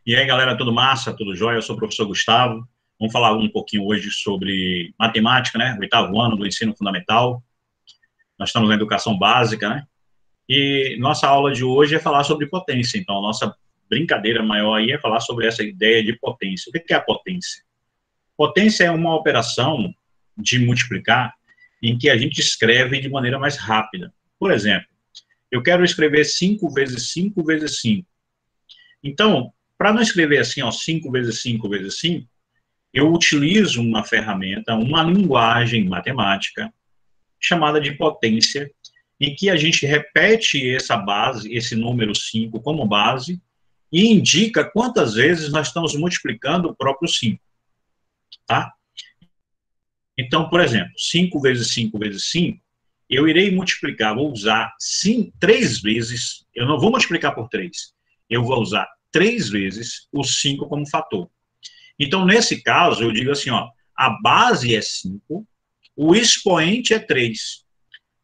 E aí, galera, tudo massa, tudo jóia? Eu sou o professor Gustavo. Vamos falar um pouquinho hoje sobre matemática, né? Oitavo ano do ensino fundamental. Nós estamos na educação básica, né? E nossa aula de hoje é falar sobre potência. Então, a nossa brincadeira maior aí é falar sobre essa ideia de potência. O que é a potência? Potência é uma operação de multiplicar em que a gente escreve de maneira mais rápida. Por exemplo, eu quero escrever 5 vezes 5 vezes 5. Então, para não escrever assim, ó, 5 vezes 5 vezes 5, eu utilizo uma ferramenta, uma linguagem matemática, chamada de potência, em que a gente repete essa base, esse número 5 como base, e indica quantas vezes nós estamos multiplicando o próprio 5, tá? Então, por exemplo, 5 vezes 5 vezes 5, eu irei multiplicar, vou usar 3 vezes, eu não vou multiplicar por 3, eu vou usar 3 vezes o 5 como fator. Então, nesse caso, eu digo assim, ó, a base é 5, o expoente é 3.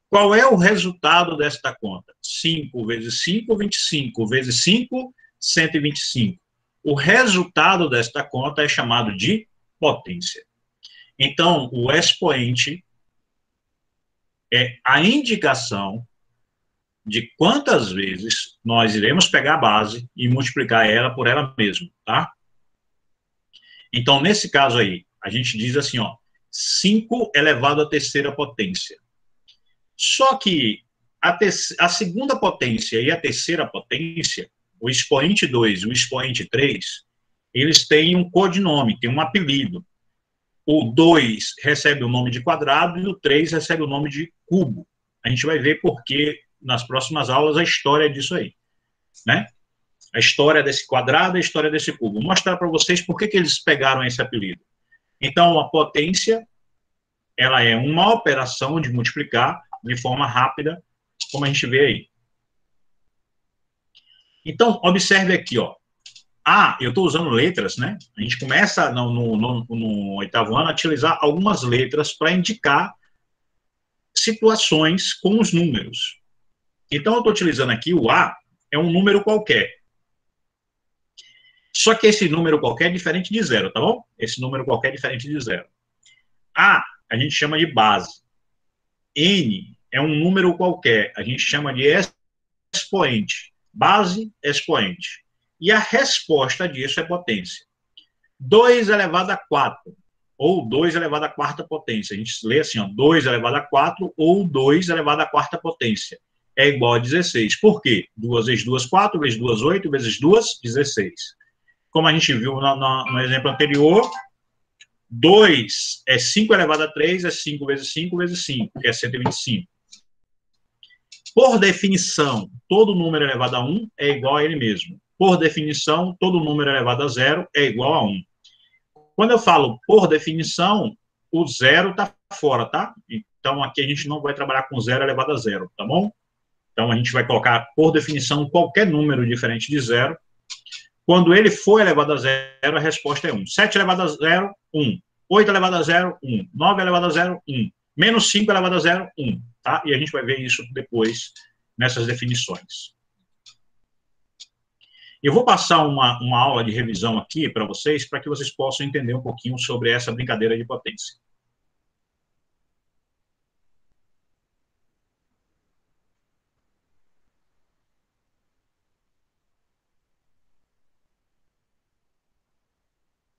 Qual é o resultado desta conta? 5 vezes 5, 25, vezes 5, 125. O resultado desta conta é chamado de potência. Então, o expoente é a indicação de quantas vezes nós iremos pegar a base e multiplicar ela por ela mesma, tá? Então, nesse caso aí, a gente diz assim, ó, 5 elevado à terceira potência. Só que a segunda potência e a terceira potência, o expoente 2 e o expoente 3, eles têm um codinome, têm um apelido. O 2 recebe o nome de quadrado e o 3 recebe o nome de cubo. A gente vai ver porque nas próximas aulas a história disso aí, né? A história desse quadrado e a história desse cubo. Vou mostrar para vocês por que eles pegaram esse apelido. Então, a potência, ela é uma operação de multiplicar de forma rápida, como a gente vê aí. Então, observe aqui, ó. Eu estou usando letras, né? A gente começa no oitavo ano a utilizar algumas letras para indicar situações com os números. Então, eu estou utilizando aqui o A, é um número qualquer. Só que esse número qualquer é diferente de zero, tá bom? Esse número qualquer é diferente de zero. A gente chama de base. N é um número qualquer, a gente chama de expoente. Base, expoente. E a resposta disso é potência. 2 elevado a 4, ou 2 elevado à quarta potência. A gente lê assim, ó, 2 elevado a 4 ou 2 elevado à quarta potência. É igual a 16. Por quê? 2 vezes 2, 4, vezes 2, 8, vezes 2, 16. Como a gente viu no exemplo anterior, 2 é 5 elevado a 3, é 5 vezes 5 vezes 5, que é 125. Por definição, todo número elevado a 1 é igual a ele mesmo. Por definição, todo número elevado a 0 é igual a 1. Quando eu falo por definição, o zero está fora, tá? Então, aqui a gente não vai trabalhar com 0 elevado a 0, tá bom? Então, a gente vai colocar, por definição, qualquer número diferente de 0. Quando ele for elevado a 0, a resposta é 1. 7 elevado a 0, 1. 8 elevado a 0, 1. 9 elevado a 0, 1. Menos 5 elevado a 0, 1. Tá? E a gente vai ver isso depois nessas definições. Eu vou passar uma aula de revisão aqui para vocês, para que vocês possam entender um pouquinho sobre essa brincadeira de potência.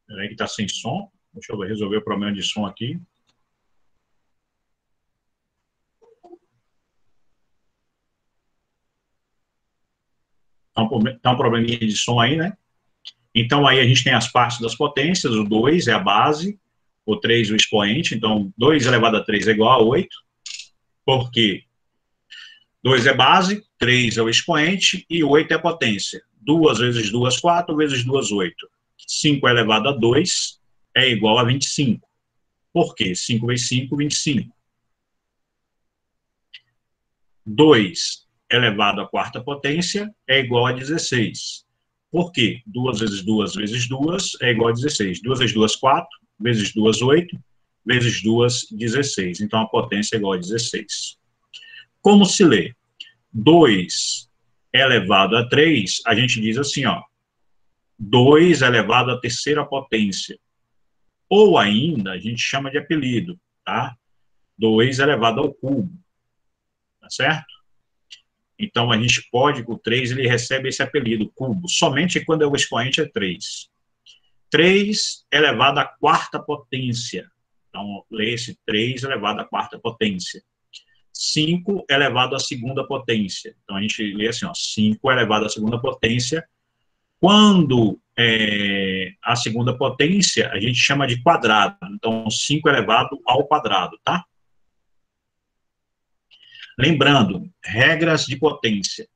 Peraí que está sem som. Deixa eu resolver o problema de som aqui. Tá um probleminha de som aí, né? Então, aí a gente tem as partes das potências. O 2 é a base, o 3 o expoente. Então, 2 elevado a 3 é igual a 8. Por quê? 2 é base, 3 é o expoente e 8 é a potência. 2 vezes 2, 4, vezes 2, 8. 5 elevado a 2 é igual a 25. Por quê? 5 vezes 5, 25. 2 elevado à quarta potência é igual a 16. Por quê? 2 vezes 2 vezes 2 é igual a 16. 2 vezes 2, 4, vezes 2, 8, vezes 2, 16. Então, a potência é igual a 16. Como se lê? 2 elevado a 3, a gente diz assim, ó, 2 elevado à terceira potência. Ou ainda, a gente chama de apelido, tá? 2 elevado ao cubo, tá certo? Então, a gente pode, o 3, ele recebe esse apelido, cubo, somente quando o expoente é 3. 3 elevado à quarta potência. Então, lê esse 3 elevado à quarta potência. 5 elevado à segunda potência. Então, a gente lê assim, ó, 5 elevado à segunda potência. Quando a segunda potência, a gente chama de quadrado. Então, 5 elevado ao quadrado, tá? Lembrando, regras de potência.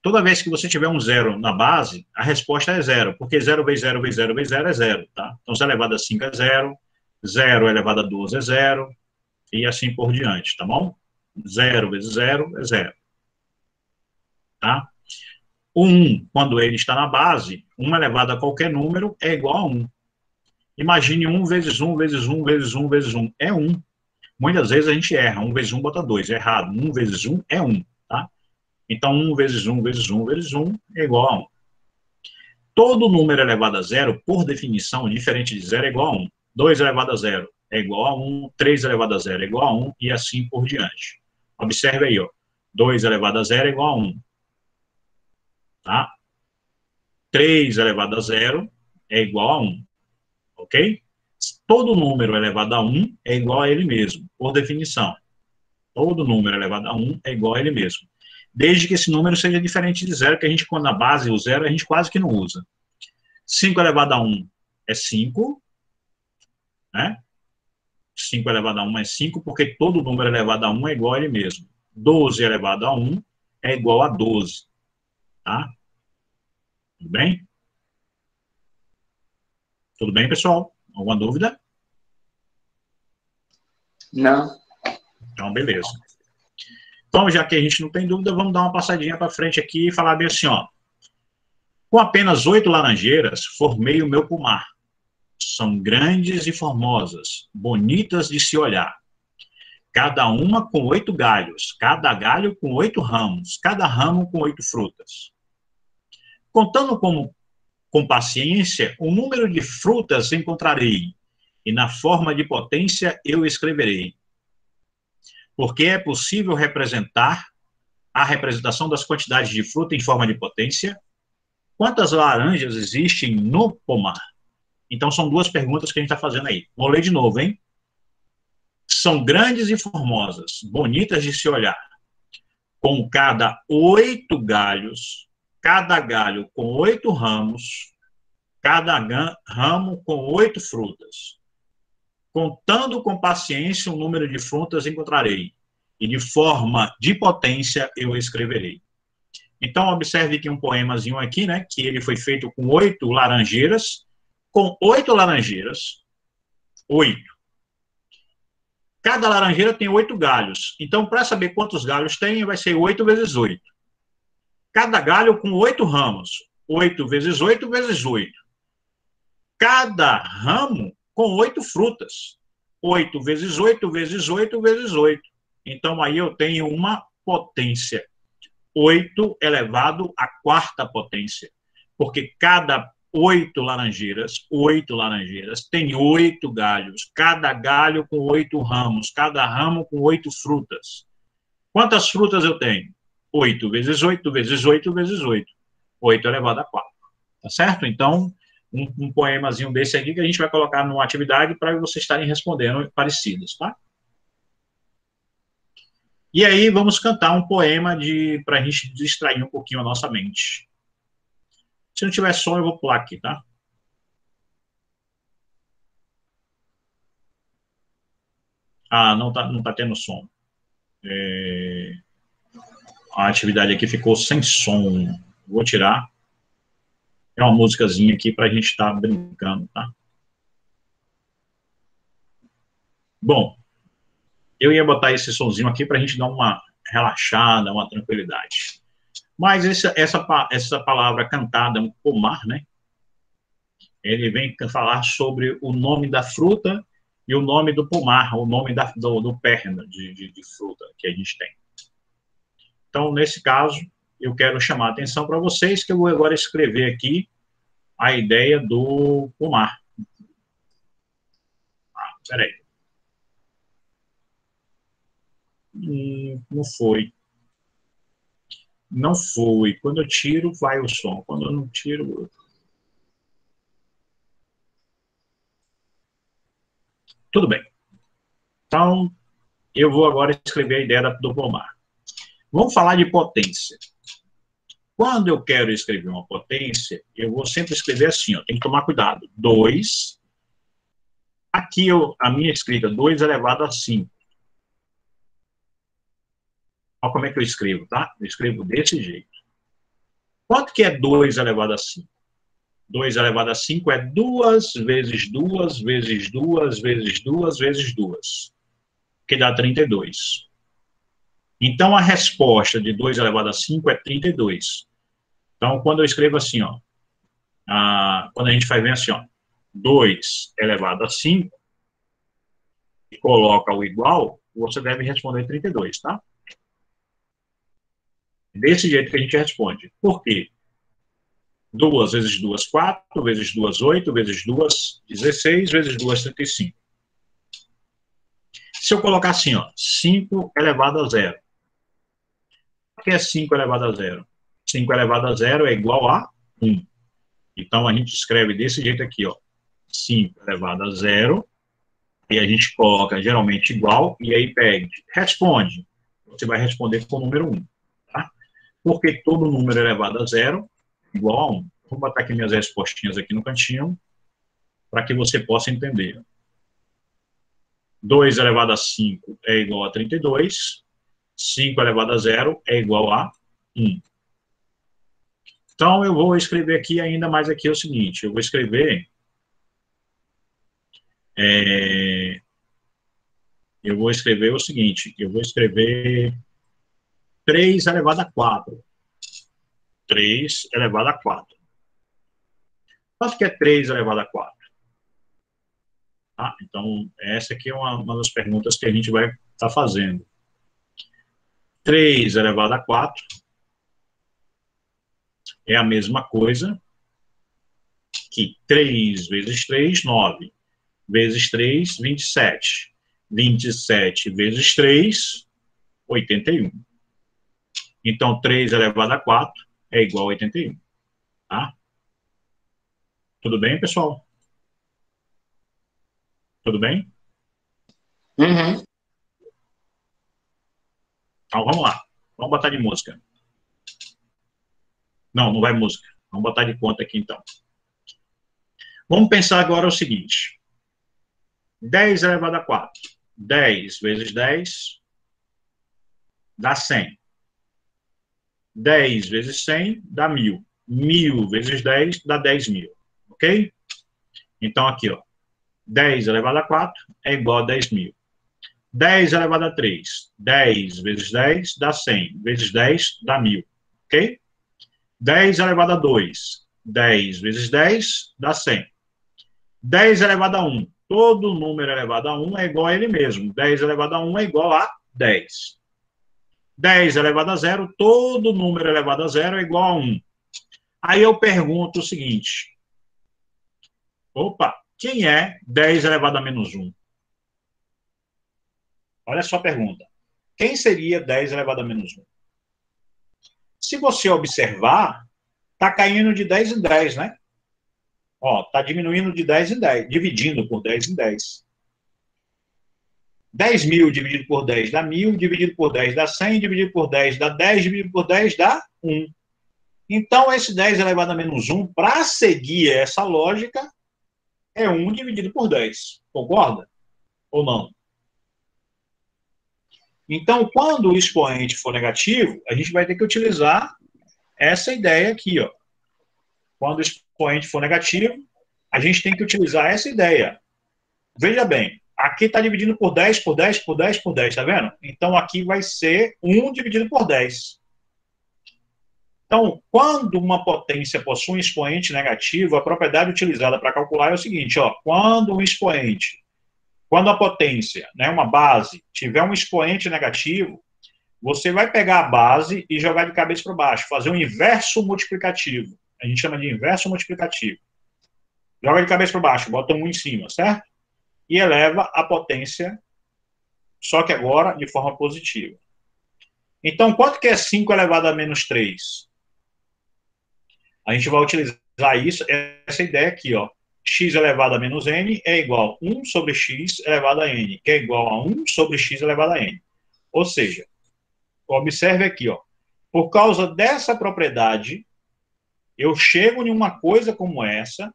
Toda vez que você tiver um zero na base, a resposta é zero, porque 0 vezes 0 vezes 0 vezes 0 é zero, tá? Então, 0 elevado a 5 é zero, 0 elevado a 12 é zero, e assim por diante, tá bom? 0 vezes 0 é zero, tá? O 1, quando ele está na base, 1 elevado a qualquer número é igual a 1. Imagine 1 vezes 1 vezes 1 vezes 1 vezes 1 é 1. Muitas vezes a gente erra, 1 vezes 1 bota 2, é errado. 1 vezes 1 é 1, tá? Então, 1 vezes 1 vezes 1 vezes 1 é igual a 1. Todo número elevado a zero, por definição, diferente de zero, é igual a 1. 2 elevado a zero é igual a 1, 3 elevado a zero é igual a 1, e assim por diante. Observe aí, ó. 2 elevado a zero é igual a 1. Tá? 3 elevado a zero é igual a 1. Ok? Todo número elevado a 1 é igual a ele mesmo, por definição. Todo número elevado a 1 é igual a ele mesmo. Desde que esse número seja diferente de zero, que a gente, quando na base, o zero, a gente quase que não usa. 5 elevado a 1 é 5, né? 5 elevado a 1 é 5, porque todo número elevado a 1 é igual a ele mesmo. 12 elevado a 1 é igual a 12, tá? Tudo bem? Tudo bem, pessoal? Alguma dúvida? Não. Então, beleza. Então, já que a gente não tem dúvida, vamos dar uma passadinha para frente aqui e falar bem assim, ó. Com apenas 8 laranjeiras, formei o meu pomar. São grandes e formosas, bonitas de se olhar. Cada uma com 8 galhos, cada galho com 8 ramos, cada ramo com 8 frutas. Contando com paciência, o número de frutas encontrarei, e na forma de potência eu escreverei. Porque é possível representar a representação das quantidades de fruta em forma de potência. Quantas laranjas existem no pomar? Então, são duas perguntas que a gente está fazendo aí. Vou ler de novo, hein? São grandes e formosas, bonitas de se olhar, com cada 8 galhos, cada galho com 8 ramos, cada ramo com 8 frutas. Contando com paciência o número de frutas encontrarei, e de forma de potência eu escreverei. Então, observe que um poemazinho aqui, né, que ele foi feito com 8 laranjeiras, com 8 laranjeiras, 8. Cada laranjeira tem 8 galhos. Então, para saber quantos galhos tem, vai ser 8 vezes 8. Cada galho com 8 ramos. 8 vezes 8 vezes 8. Cada ramo com 8 frutas. 8 vezes 8 vezes 8 vezes 8. Então, aí eu tenho uma potência. 8 elevado à quarta potência. Porque cada 8 laranjeiras, tem 8 galhos. Cada galho com 8 ramos. Cada ramo com 8 frutas. Quantas frutas eu tenho? 8 vezes 8 vezes 8 vezes 8. 8 elevado a 4. Tá certo? Então, um poemazinho desse aqui que a gente vai colocar numa atividade para vocês estarem respondendo parecidos, tá? E aí, vamos cantar um poema para a gente distrair um pouquinho a nossa mente. Se não tiver som, eu vou pular aqui, tá? Ah, não tá tendo som. A atividade aqui ficou sem som. Vou tirar. É uma musicazinha aqui para a gente estar brincando, tá? Bom, eu ia botar esse sonzinho aqui para a gente dar uma relaxada, uma tranquilidade. Mas essa palavra cantada, um pomar, né? Ele vem falar sobre o nome da fruta e o nome do pomar, o nome do perna de fruta que a gente tem. Então, nesse caso, eu quero chamar a atenção para vocês, que eu vou agora escrever aqui a ideia do pomar. Peraí. Não foi. Não foi. Quando eu tiro, vai o som. Quando eu não tiro... Tudo bem. Então, eu vou agora escrever a ideia do pomar. Vamos falar de potência. Quando eu quero escrever uma potência, eu vou sempre escrever assim, ó, tem que tomar cuidado. 2, aqui a minha escrita, 2 elevado a 5. Olha como é que eu escrevo, tá? Eu escrevo desse jeito. Quanto que é 2 elevado a 5? 2 elevado a 5 é 2 vezes 2 vezes 2 vezes 2 vezes 2, que dá 32. Então, a resposta de 2 elevado a 5 é 32. Então, quando eu escrevo assim, ó, quando a gente faz bem assim, ó, 2 elevado a 5, e coloca o igual, você deve responder 32, tá? Desse jeito que a gente responde. Por quê? 2 vezes 2, 4, vezes 2, 8, vezes 2, 16, vezes 2, 35. Se eu colocar assim, ó, 5 elevado a 0. O que é 5 elevado a 0? 5 elevado a 0 é igual a 1. Então, a gente escreve desse jeito aqui, ó. 5 elevado a 0, e a gente coloca geralmente igual, e aí pede, responde. Você vai responder com o número 1, tá? Porque todo número elevado a 0 é igual a 1. Vou botar aqui minhas respostinhas aqui no cantinho, para que você possa entender. 2 elevado a 5 é igual a 32, 5 elevado a 0 é igual a 1. Então, eu vou escrever aqui ainda mais aqui o seguinte, eu vou escrever... eu vou escrever o seguinte, eu vou escrever 3 elevado a 4. 3 elevado a 4. Quanto que é 3 elevado a 4? Tá? Então, essa aqui é uma das perguntas que a gente vai estar fazendo. 3 elevado a 4 é a mesma coisa que 3 vezes 3, 9. Vezes 3, 27. 27 vezes 3, 81. Então, 3 elevado a 4 é igual a 81. Tá? Tudo bem, pessoal? Tudo bem? Uhum. Então, vamos lá. Vamos botar de música. Não, não vai música. Vamos botar de conta aqui, então. Vamos pensar agora o seguinte. 10 elevado a 4. 10 vezes 10 dá 100. 10 vezes 100 dá 1.000. 1.000 vezes 10 dá 10.000. Ok? Então, aqui, ó. 10 elevado a 4 é igual a 10.000. 10 elevado a 3. 10 vezes 10 dá 100. Vezes 10 dá 1.000. Ok? 10 elevado a 2. 10 vezes 10 dá 100. 10 elevado a 1. Todo número elevado a 1 é igual a ele mesmo. 10 elevado a 1 é igual a 10. 10 elevado a 0, todo número elevado a 0 é igual a 1. Aí eu pergunto o seguinte. Opa, quem é 10 elevado a menos 1? Olha só a pergunta. Quem seria 10 elevado a menos 1? Se você observar, está caindo de 10 em 10, né? Ó, está diminuindo de 10 em 10, dividindo por 10 em 10. 10.000 dividido por 10 dá 1.000, dividido por 10 dá 100, dividido por 10 dá 10, dividido por 10 dá 1. Então, esse 10 elevado a menos 1, para seguir essa lógica, é 1 dividido por 10. Concorda? Ou não? Então, quando o expoente for negativo, a gente vai ter que utilizar essa ideia aqui, ó. Quando o expoente for negativo, a gente tem que utilizar essa ideia. Veja bem, aqui está dividindo por 10, por 10, por 10, por 10, tá vendo? Então, aqui vai ser 1 dividido por 10. Então, quando uma potência possui um expoente negativo, a propriedade utilizada para calcular é o seguinte, ó, quando a potência, né, uma base, tiver um expoente negativo, você vai pegar a base e jogar de cabeça para baixo, fazer um inverso multiplicativo. A gente chama de inverso multiplicativo. Joga de cabeça para baixo, bota 1 em cima, certo? E eleva a potência, só que agora de forma positiva. Então, quanto que é 5 elevado a menos 3? A gente vai utilizar isso, essa ideia aqui, ó. X elevado a menos n é igual a 1 sobre x elevado a n, que é igual a 1 sobre x elevado a n. Ou seja, observe aqui, ó. Por causa dessa propriedade, eu chego em uma coisa como essa,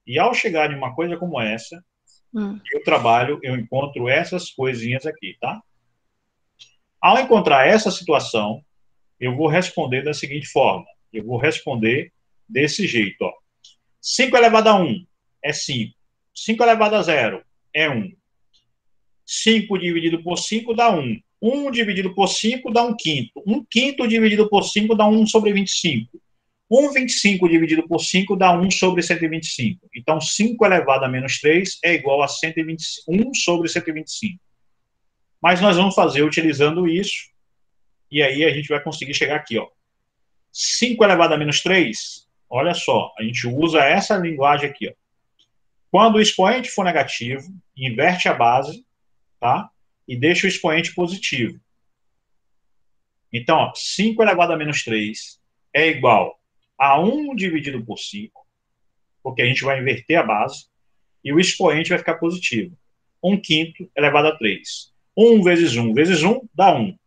e ao chegar em uma coisa como essa, eu encontro essas coisinhas aqui, tá? Ao encontrar essa situação, eu vou responder da seguinte forma. Eu vou responder desse jeito, ó. 5 elevado a 1 é 5. 5 elevado a 0 é 1. 5 dividido por 5 dá 1. 1 dividido por 5 dá 1 quinto. 1 quinto dividido por 5 dá 1 sobre 25. 1,25 dividido por 5 dá 1 sobre 125. Então, 5 elevado a menos 3 é igual a 1 sobre 125. Mas nós vamos fazer utilizando isso, e aí a gente vai conseguir chegar aqui, ó. 5 elevado a menos 3, olha só, a gente usa essa linguagem aqui, ó. Quando o expoente for negativo, inverte a base, tá? E deixa o expoente positivo. Então, ó, 5 elevado a menos 3 é igual a 1 dividido por 5, porque a gente vai inverter a base, e o expoente vai ficar positivo. 1 quinto elevado a 3. 1 vezes 1 vezes 1 dá 1.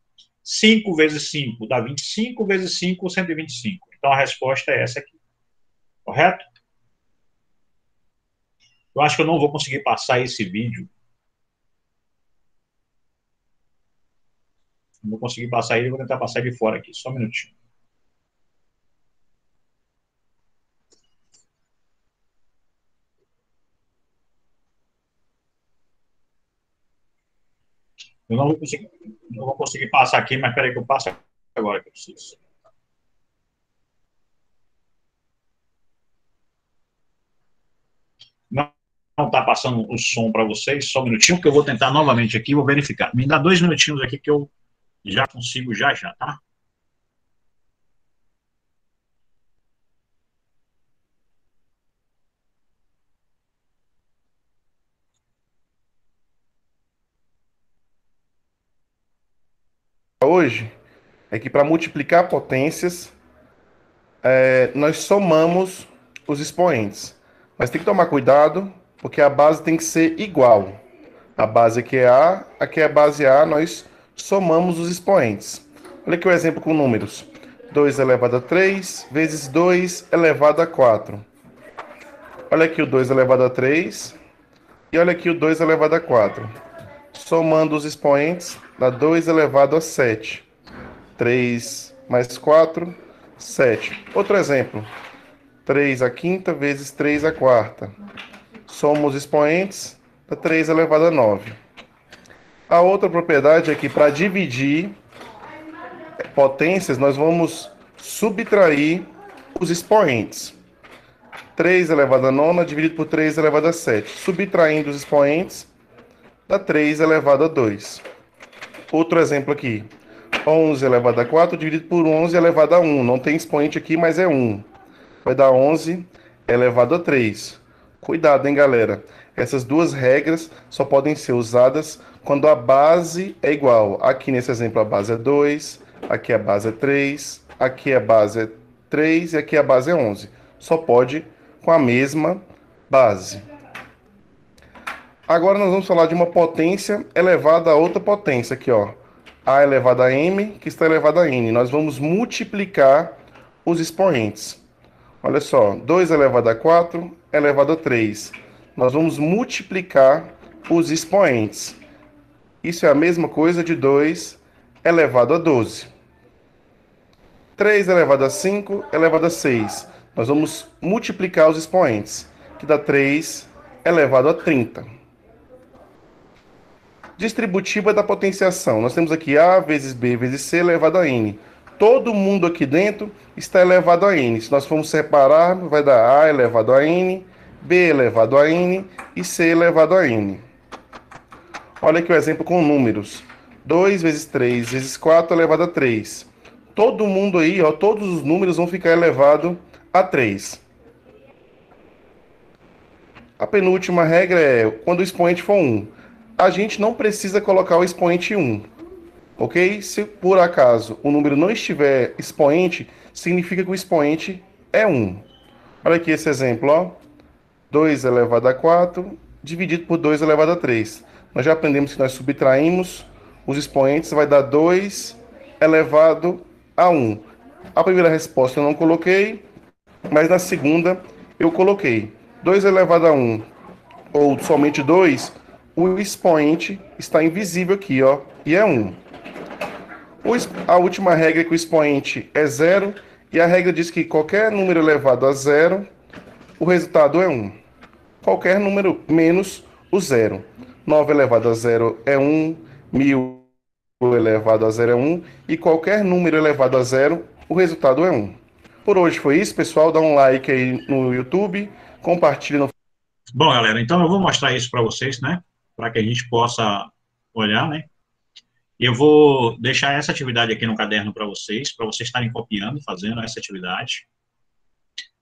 5 vezes 5 dá 25, vezes 5, 125. Então, a resposta é essa aqui. Correto? Eu acho que eu não vou conseguir passar esse vídeo. Não vou conseguir passar ele, vou tentar passar de fora aqui. Só um minutinho. Eu não vou conseguir passar aqui, mas peraí que eu passo agora que eu preciso. Não está passando o som para vocês, só um minutinho, que eu vou tentar novamente aqui, vou verificar. Me dá 2 minutinhos aqui que eu já consigo já, tá? Hoje é que para multiplicar potências, nós somamos os expoentes. Mas tem que tomar cuidado, porque a base tem que ser igual. A base aqui é A, aqui é a base A, nós somamos os expoentes. Olha aqui o exemplo com números. 2 elevado a 3 vezes 2 elevado a 4. Olha aqui o 2 elevado a 3 e olha aqui o 2 elevado a 4. Somando os expoentes, dá 2 elevado a 7. 3 mais 4, 7. Outro exemplo. 3 a quinta vezes 3 a quarta. Soma os expoentes, dá 3 elevado a 9. A outra propriedade é que para dividir potências, nós vamos subtrair os expoentes. 3 elevado a 9 dividido por 3 elevado a 7. Subtraindo os expoentes, dá 3 elevado a 2. Outro exemplo aqui. 11 elevado a 4 dividido por 11 elevado a 1. Não tem expoente aqui, mas é 1. Vai dar 11 elevado a 3. Cuidado, hein, galera? Essas duas regras só podem ser usadas quando a base é igual. Aqui nesse exemplo a base é 2, aqui a base é 3, aqui a base é 3 e aqui a base é 11. Só pode com a mesma base. Agora nós vamos falar de uma potência elevada a outra potência aqui, ó. A elevado a m, que está elevado a n. Nós vamos multiplicar os expoentes. Olha só, 2 elevado a 4 elevado a 3. Nós vamos multiplicar os expoentes. Isso é a mesma coisa de 2 elevado a 12. 3 elevado a 5 elevado a 6. Nós vamos multiplicar os expoentes, que dá 3 elevado a 30. Distributiva da potenciação. Nós temos aqui A vezes B vezes C elevado a N. Todo mundo aqui dentro está elevado a N. Se nós formos separar, vai dar A elevado a N, B elevado a N e C elevado a N. Olha aqui o exemplo com números. 2 vezes 3 vezes 4 elevado a 3. Todo mundo aí, ó, todos os números vão ficar elevado a 3. A penúltima regra é quando o expoente for 1. A gente não precisa colocar o expoente 1, ok? Se por acaso o número não estiver expoente, significa que o expoente é 1. Olha aqui esse exemplo, ó. 2 elevado a 4 dividido por 2 elevado a 3. Nós já aprendemos que nós subtraímos os expoentes, vai dar 2 elevado a 1. A primeira resposta eu não coloquei, mas na segunda eu coloquei. 2 elevado a 1, ou somente 2, o expoente está invisível aqui, ó, e é 1. A última regra é que o expoente é 0, e a regra diz que qualquer número elevado a 0, o resultado é 1. Qualquer número menos o 0. 9 elevado a 0 é 1, 1000 elevado a 0 é 1, e qualquer número elevado a 0, o resultado é 1. Por hoje foi isso, pessoal. Dá um like aí no YouTube, compartilha no... Bom, galera, então eu vou mostrar isso para vocês, né? Para que a gente possa olhar, né? Eu vou deixar essa atividade aqui no caderno para vocês estarem copiando, fazendo essa atividade.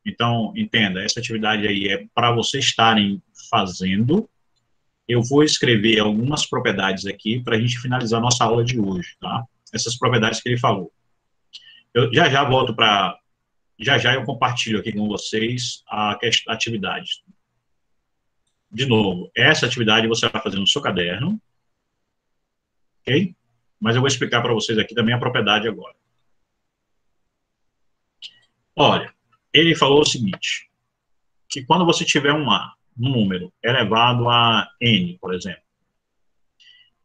Então, entenda, essa atividade aí é para vocês estarem fazendo. Eu vou escrever algumas propriedades aqui para a gente finalizar a nossa aula de hoje, tá? Essas propriedades que ele falou. Eu já volto para... Já eu compartilho aqui com vocês a atividade. De novo, essa atividade você vai fazer no seu caderno, ok? Mas eu vou explicar para vocês aqui também a propriedade agora. Olha, ele falou o seguinte, que quando você tiver um número elevado a n, por exemplo,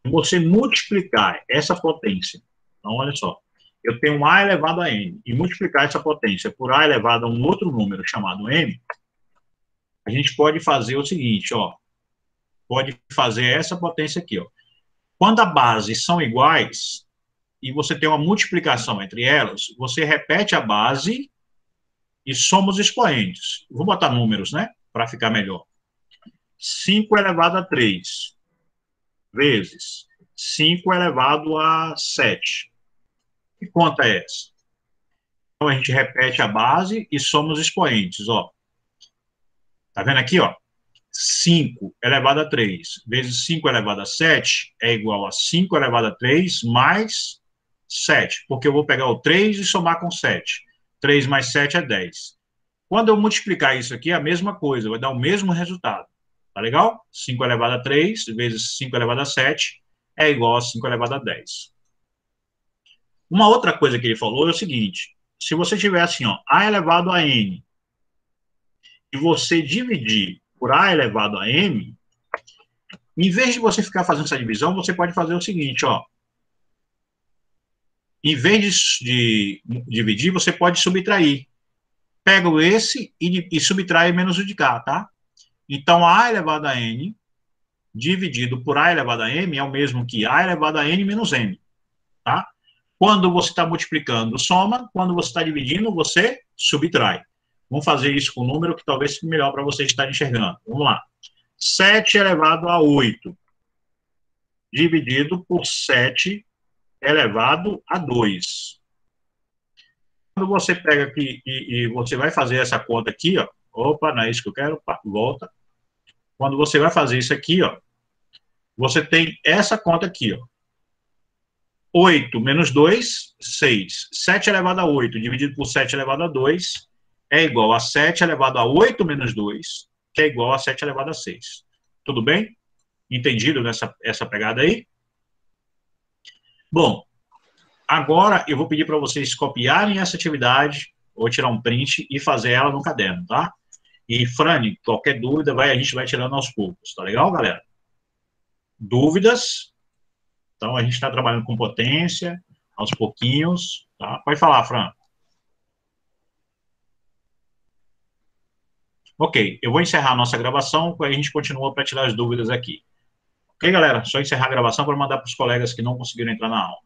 e você multiplicar essa potência, então olha só, eu tenho a elevado a n, e multiplicar essa potência por a elevado a um outro número chamado m, a gente pode fazer o seguinte, ó, pode fazer essa potência aqui, ó. Quando as bases são iguais, e você tem uma multiplicação entre elas, você repete a base e soma os expoentes. Vou botar números, né, para ficar melhor. 5 elevado a 3 vezes 5 elevado a 7. Que conta é essa? Então, a gente repete a base e soma os expoentes, ó. Tá vendo aqui, ó? 5 elevado a 3 vezes 5 elevado a 7 é igual a 5 elevado a 3 mais 7, porque eu vou pegar o 3 e somar com 7. 3 mais 7 é 10. Quando eu multiplicar isso aqui, é a mesma coisa, vai dar o mesmo resultado. Tá legal? 5 elevado a 3 vezes 5 elevado a 7 é igual a 5 elevado a 10. Uma outra coisa que ele falou é o seguinte, se você tiver assim, ó, a elevado a n, e você dividir por a elevado a m, em vez de você ficar fazendo essa divisão, você pode fazer o seguinte, ó. Em vez de dividir, você pode subtrair. Pega esse e subtrai menos o de cá, tá? Então, a elevado a n dividido por a elevado a m é o mesmo que a elevado a n menos m, tá? Quando você está multiplicando, soma. Quando você está dividindo, você subtrai. Vamos fazer isso com um número que talvez fique melhor para vocês estarem enxergando. Vamos lá. 7 elevado a 8 dividido por 7 elevado a 2. Quando você pega aqui e você vai fazer essa conta aqui, ó. Opa, não é isso que eu quero. Volta. Quando você vai fazer isso aqui, ó, você tem essa conta aqui, ó. 8 menos 2, 6. 7 elevado a 8 dividido por 7 elevado a 2 é igual a 7 elevado a 8 menos 2, que é igual a 7 elevado a 6. Tudo bem? Entendido essa pegada aí? Bom, agora eu vou pedir para vocês copiarem essa atividade, ou tirar um print e fazer ela no caderno, tá? E, Frane, qualquer dúvida, a gente vai tirando aos poucos, tá legal, galera? Dúvidas? Então, a gente está trabalhando com potência, aos pouquinhos, tá? Pode falar, Fran. Ok, eu vou encerrar a nossa gravação, aí a gente continua para tirar as dúvidas aqui. Ok, galera? Só encerrar a gravação para mandar para os colegas que não conseguiram entrar na aula.